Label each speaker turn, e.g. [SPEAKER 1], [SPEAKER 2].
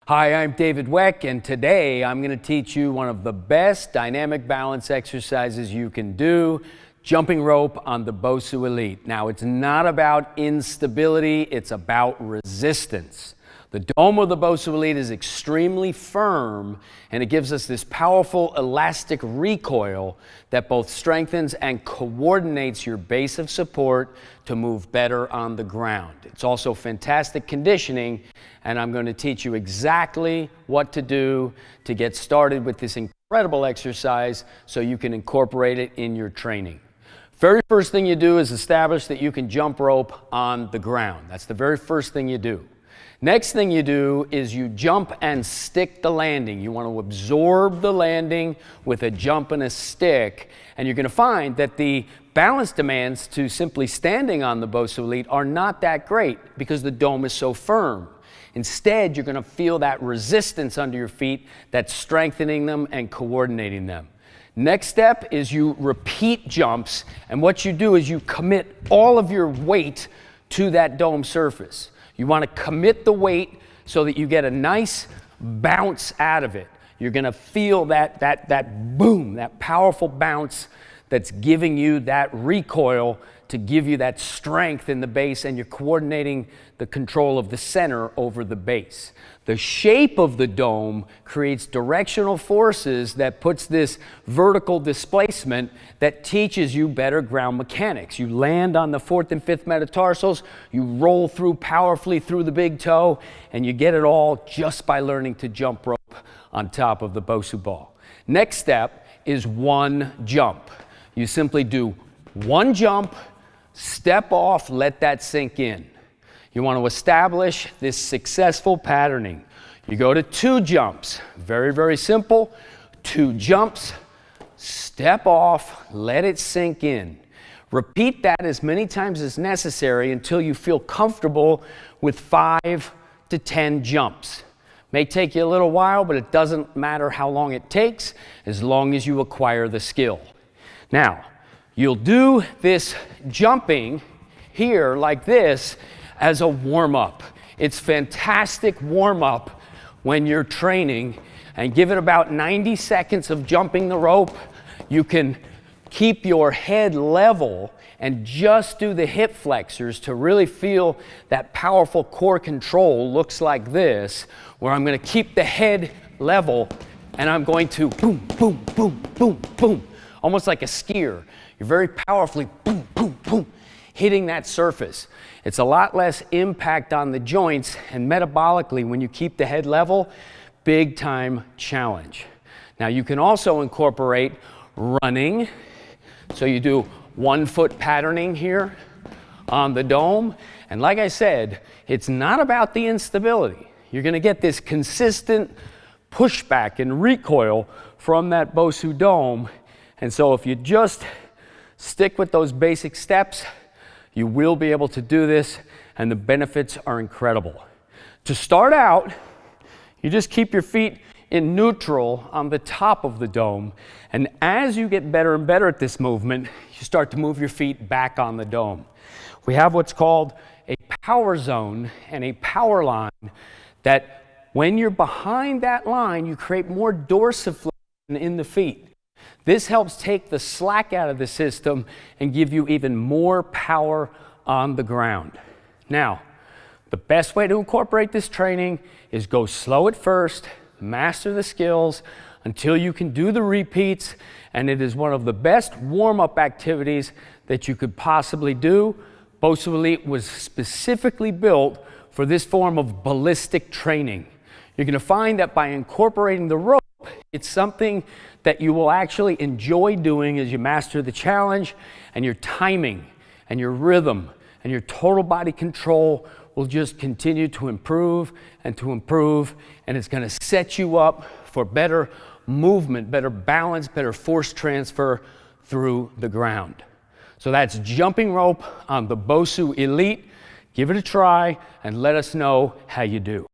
[SPEAKER 1] Hi, I'm David Weck, and today I'm going to teach you one of the best dynamic balance exercises you can do, jumping rope on the BOSU Elite. Now, it's not about instability, it's about resistance. The dome of the BOSU Elite is extremely firm, and it gives us this powerful elastic recoil that both strengthens and coordinates your base of support to move better on the ground. It's also fantastic conditioning, and I'm going to teach you exactly what to do to get started with this incredible exercise so you can incorporate it in your training. Very first thing you do is establish that you can jump rope on the ground. That's the very first thing you do. Next thing you do is you jump and stick the landing. You want to absorb the landing with a jump and a stick, and you're going to find that the balance demands to simply standing on the BOSU Elite are not that great because the dome is so firm. Instead, you're going to feel that resistance under your feet that's strengthening them and coordinating them. Next step is you repeat jumps, and what you do is you commit all of your weight to that dome surface. You want to commit the weight so that you get a nice bounce out of it. You're going to feel that boom, that powerful bounce that's giving you that recoil to give you that strength in the base, and you're coordinating the control of the center over the base. The shape of the dome creates directional forces that puts this vertical displacement that teaches you better ground mechanics. You land on the 4th and 5th metatarsals, you roll through powerfully through the big toe, and you get it all just by learning to jump rope on top of the BOSU ball. Next step is one jump. You simply do one jump, step off, let that sink in. You want to establish this successful patterning. You go to two jumps. Very, very simple. Two jumps, step off, let it sink in. Repeat that as many times as necessary until you feel comfortable with 5 to 10 jumps. May take you a little while, but it doesn't matter how long it takes as long as you acquire the skill. Now, you'll do this jumping here like this as a warm-up. It's fantastic warm-up when you're training, and give it about 90 seconds of jumping the rope. You can keep your head level and just do the hip flexors to really feel that powerful core control. Looks like this, where I'm going to keep the head level and I'm going to boom, boom, boom, boom, boom, almost like a skier. You're very powerfully boom, boom, boom, hitting that surface. It's a lot less impact on the joints, and metabolically, when you keep the head level, big time challenge. Now you can also incorporate running. So you do 1 foot patterning here on the dome. And like I said, it's not about the instability. You're going to get this consistent pushback and recoil from that BOSU dome. And so if you just stick with those basic steps, you will be able to do this, and the benefits are incredible. To start out, you just keep your feet in neutral on the top of the dome, and as you get better and better at this movement, you start to move your feet back on the dome. We have what's called a power zone and a power line that when you're behind that line, you create more dorsiflexion in the feet. This helps take the slack out of the system and give you even more power on the ground. Now, the best way to incorporate this training is go slow at first, master the skills until you can do the repeats, and it is one of the best warm-up activities that you could possibly do. BOSU Elite was specifically built for this form of ballistic training. You're going to find that by incorporating the rope, it's something that you will actually enjoy doing as you master the challenge, and your timing and your rhythm and your total body control will just continue to improve, and it's going to set you up for better movement, better balance, better force transfer through the ground. So that's jumping rope on the BOSU Elite. Give it a try and let us know how you do.